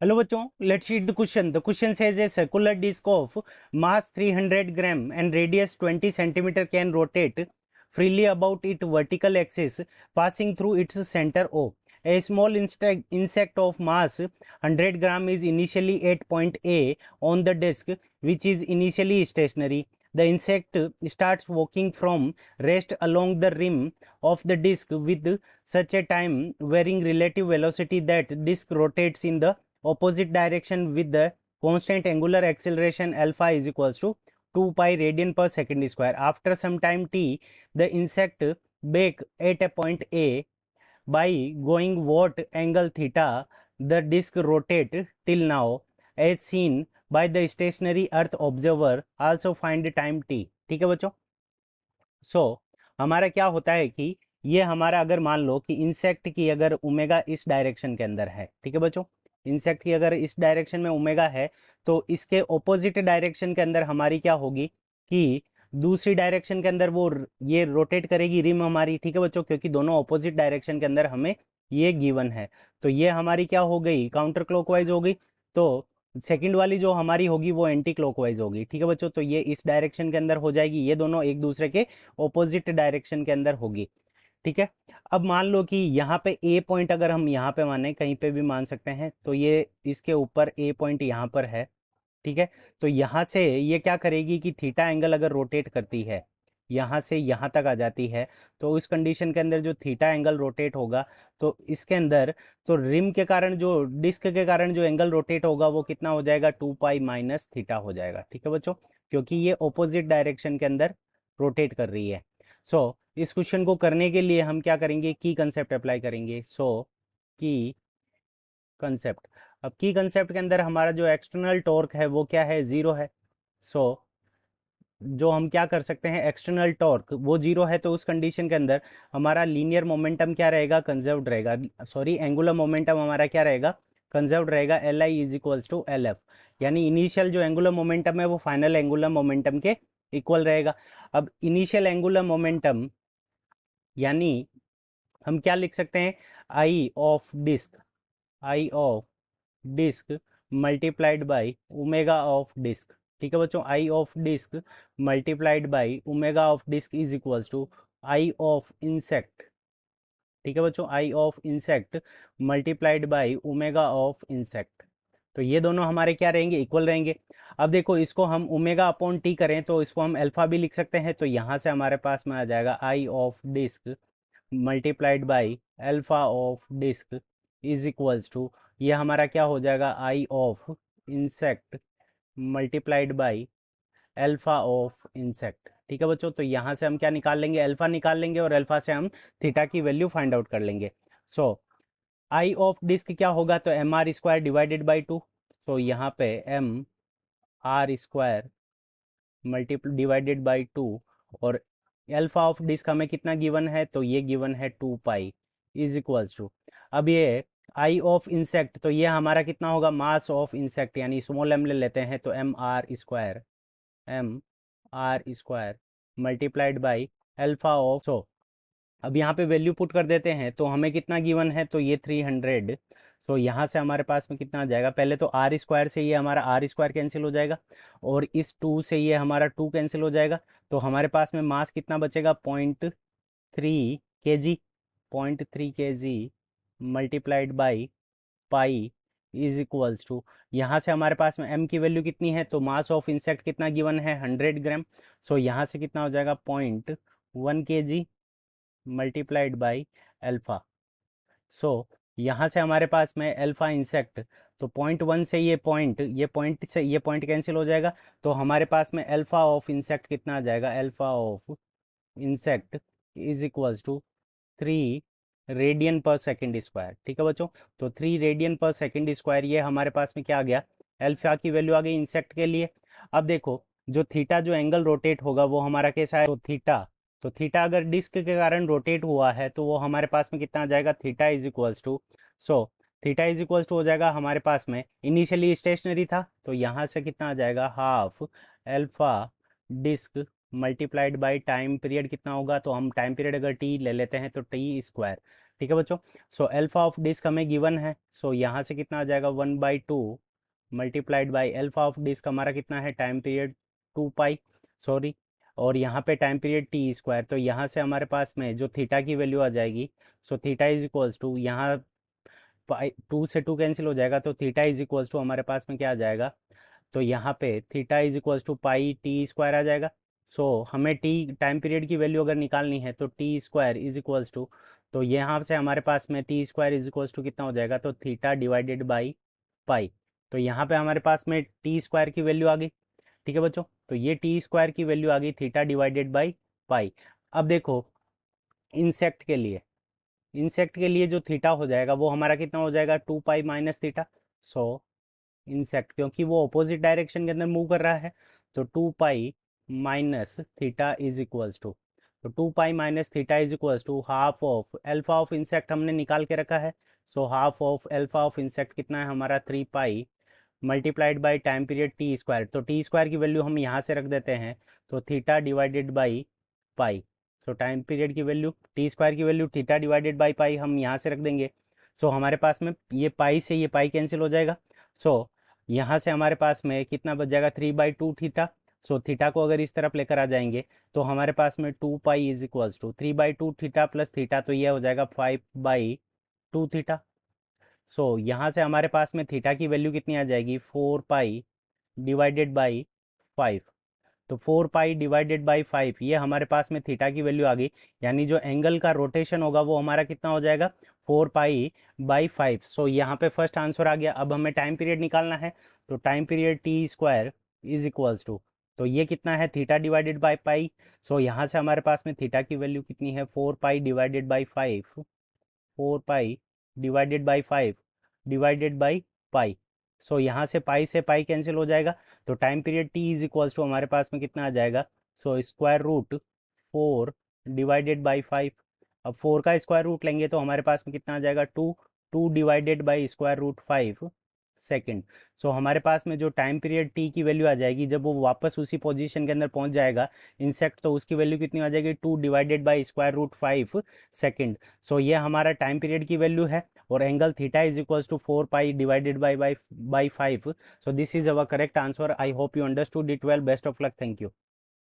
Hello bachon, let's read the question. The question says a circular disc of mass 300 gram and radius 20 centimeter can rotate freely about its vertical axis, passing through its center O. A small insect of mass 100 gram is initially at point A on the disc, which is initially stationary. The insect starts walking from rest along the rim of the disc with such a time varying relative velocity that disc rotates in the opposite direction with the constant angular acceleration alpha is equals to 2 pi radian per second square. After some time t, the insect back at a point A by going what angle theta the disk rotate till now as seen by the stationary earth observer. Also find time t. ठीक है बच्चों. हमारा क्या होता है कि ये हमारा अगर मान लो कि इंसेक्ट की अगर ओमेगा इस डायरेक्शन के अंदर है, ठीक है बच्चों, इंसेक्ट की अगर इस डायरेक्शन में ओमेगा है तो इसके ऑपोजिट डायरेक्शन के अंदर हमारी क्या होगी कि दूसरी डायरेक्शन के अंदर वो ये रोटेट करेगी रिम हमारी, ठीक है बच्चों, क्योंकि दोनों ऑपोजिट डायरेक्शन के अंदर हमें ये गिवन है. तो ये हमारी क्या हो गई, काउंटर क्लॉकवाइज होगी. तो सेकंड वाली जो हमारी होगी वो एंटी क्लॉकवाइज होगी, ठीक है बच्चों. तो ये इस डायरेक्शन के अंदर हो जाएगी, ये दोनों एक दूसरे के ऑपोजिट डायरेक्शन के अंदर होगी. ठीक है. अब मान लो कि यहाँ पे ए पॉइंट अगर हम यहाँ पे माने, कहीं पे भी मान सकते हैं, तो ये इसके ऊपर ए पॉइंट यहाँ पर है. ठीक है. तो यहाँ से ये क्या करेगी कि थीटा एंगल अगर रोटेट करती है यहाँ से यहाँ तक आ जाती है, तो उस कंडीशन के अंदर जो थीटा एंगल रोटेट होगा तो इसके अंदर तो रिम के कारण जो डिस्क के कारण जो एंगल रोटेट होगा वो कितना हो जाएगा, 2 पाई माइनस थीटा हो जाएगा. ठीक है बच्चों, क्योंकि ये ऑपोजिट डायरेक्शन के अंदर रोटेट कर रही है. इस क्वेश्चन को करने के लिए हम क्या करेंगे, की कंसेप्ट अप्लाई करेंगे. की कंसेप्ट. अब की कंसेप्ट के अंदर हमारा जो एक्सटर्नल टॉर्क है वो क्या है, जीरो है. सो जो हम क्या कर सकते हैं, एक्सटर्नल टॉर्क वो जीरो है, तो उस कंडीशन के अंदर हमारा लीनियर मोमेंटम क्या रहेगा, कंजर्व्ड रहेगा. सॉरी, एंगुलर मोमेंटम हमारा क्या रहेगा, कंजर्व्ड रहेगा. L I is equals to L F, यानी इनिशियल जो एंगुलर मोमेंटम है वो फाइनल एंगुलर मोमेंटम के इक्वल रहेगा. अब इनिशियल एंगुलर मोमेंटम यानी हम क्या लिख सकते हैं, I of disc multiplied by omega of disc. ठीक है बच्चों, I of disc multiplied by omega of disc is equals to I of insect. ठीक है बच्चों, I of insect multiplied by omega of insect. तो ये दोनों हमारे क्या रहेंगे, इक्वल रहेंगे. अब देखो इसको हम ओमेगा अपॉन टी करें तो इसको हम अल्फा भी लिख सकते हैं. तो यहाँ से हमारे पास में आ जाएगा I of disc multiplied by alpha of disc is equals to, ये हमारा क्या हो जाएगा, I of insect multiplied by alpha of insect. ठीक है बच्चों, तो यहाँ से हम क्या निकाल लेंगे, अल्फा निकाल लेंगे और अल्फा से हम थीटा की वैल्यू फाइंड आउट कर लेंगे. आई ऑफ डिस्क क्या होगा, तो m r square divided by two. तो यहाँ पे m r square multiple divided by two, और अल्फा ऑफ डिस्क हमें कितना गिवन है, तो ये गिवन है 2 पाई इज इक्वल्स टू. अब ये आई ऑफ इंसेक्ट, तो ये हमारा कितना होगा, मास ऑफ इंसेक्ट यानी स्मॉल एम ले लेते हैं, तो m r square multiplied by alpha of. अब यहाँ पे वैल्यू पुट कर देते हैं तो हमें कितना गिवन है, तो ये 300. तो यहाँ से हमारे पास में कितना आ जाएगा, पहले तो आर स्क्वायर से ये हमारा आर स्क्वायर कैंसिल हो जाएगा और इस 2 से ये हमारा 2 कैंसिल हो जाएगा. तो हमारे पास में मास कितना बचेगा, 0.3 kg. 0.3 kg multiplied by pi is equals to, यहाँ से हमारे पास में m की वैल्यू कितनी है, तो मास ऑफ इंसेक्ट कितना गिवन है, 100 ग्राम. यहाँ से कितना हो जाएगा, 0.1 kg मल्टीप्लाइड बाई अल्फा. यहाँ से हमारे पास में अल्फा इंसेक्ट, तो 0.1 से ये पॉइंट कैंसिल हो जाएगा. तो हमारे पास में अल्फा ऑफ इंसेक्ट कितना आ जाएगा, alpha of insect is equals to 3 radian per second square. ठीक है बच्चों, तो 3 रेडियन पर सेकेंड स्क्वायर, ये हमारे पास में क्या आ गया, अल्फा की वैल्यू आ गई इंसेक्ट के लिए. अब देखो जो थीटा जो एंगल रोटेट होगा वो हमारा कैसा है, तो थीटा अगर डिस्क के कारण रोटेट हुआ है तो वो हमारे पास में कितना आ जाएगा, theta is equals to. So theta is equals to हो जाएगा हमारे पास में, इनिशियली स्टेशनरी था तो यहाँ से कितना आ जाएगा, half alpha disc multiplied by time period कितना होगा, तो हम टाइम पीरियड अगर टी ले लेते हैं तो टी स्क्वायर. ठीक है बच्चों। सो अल्फा ऑफ डिस्क हमें गिवन है, सो यहाँ से कितना आ जाएगा 1/2 multiplied by alpha of disc हमारा कितना है टाइम पीरियड 2 पाई, सॉरी, और यहाँ पे टाइम पीरियड टी स्क्वायर, तो यहाँ से हमारे पास में जो थीटा की वैल्यू आ जाएगी, so theta is equals to, यहाँ पाई 2 से 2 कैंसिल हो जाएगा, तो थीटा इज इक्वल्स टू हमारे पास में क्या आ जाएगा, तो यहाँ पे theta is equals to pi T square आ जाएगा। सो हमें टी टाइम पीरियड की वैल्यू अगर निकालनी है तो T square is equals to, तो यहाँ से हमारे पास में T square is equals to कितना हो जाएगा, तो थीटा डिवाइडेड बाई पाई, तो यहाँ पे हमारे पास में टी स्क्वायर की वैल्यू आ गई। ठीक है बच्चों, तो ये टी स्क्वायर की वैल्यू आ गई थीटा डिवाइडेड बाई पाई। अब देखो इंसेक्ट के लिए जो थीटा हो जाएगा वो हमारा कितना हो जाएगा 2 पाई माइनस थीटा। सो इंसेक्ट क्योंकि वो अपोजिट डायरेक्शन के अंदर मूव कर रहा है, तो 2 pi minus theta is equals to, तो 2 pi minus theta is equals to half of alpha of insect हमने निकाल के रखा है। So half of alpha of insect कितना है हमारा 3 pi multiplied by time period T square, तो टी स्क्वायर की वैल्यू हम यहाँ से रख देते हैं, तो theta divided by pi, so time period की वैल्यू टी स्क्वायर की वैल्यू थीटा डिवाइडेड बाई पाई हम यहाँ से रख देंगे। सो हमारे पास में ये पाई से ये पाई कैंसिल हो जाएगा। सो यहाँ से हमारे पास में कितना बच जाएगा 3/2 थीटा। सो थीटा को अगर इस तरफ लेकर आ जाएंगे तो हमारे पास में 2 pi is equals to 3/2 theta plus theta, तो ये हो जाएगा 5/2 थीटा। सो यहाँ से हमारे पास में थीटा की वैल्यू कितनी आ जाएगी 4 पाई डिवाइडेड बाई 5, तो 4 पाई डिवाइडेड बाई 5 ये हमारे पास में थीटा की वैल्यू आ गई, यानी जो एंगल का रोटेशन होगा वो हमारा कितना हो जाएगा 4 पाई बाई 5। सो यहाँ पे फर्स्ट आंसर आ गया। अब हमें टाइम पीरियड निकालना है, तो time period T square is equals to, तो ये कितना है theta divided by pi. So यहाँ से हमारे पास में थीटा की वैल्यू कितनी है 4 pi divided by 5, 4 pi divided by pi. So यहाँ से पाई कैंसिल हो जाएगा, तो time period T is equals to हमारे पास में कितना आ जाएगा, so square root 4 divided by 5। अब 4 का स्क्वायर रूट लेंगे तो हमारे पास में कितना आ जाएगा 2, 2 divided by square root 5 second. So हमारे पास में जो टाइम पीरियड टी की वैल्यू आ जाएगी जब वो वापस उसी पोजीशन के अंदर पहुंच जाएगा इंसेक्ट, तो उसकी वैल्यू कितनी आ जाएगी 2 divided by square root 5 second. So ये हमारा टाइम पीरियड की वैल्यू है, और angle theta is equals to 4 pi divided by 5। So this is our correct answer. I hope you understood it well. Best of luck. Thank you.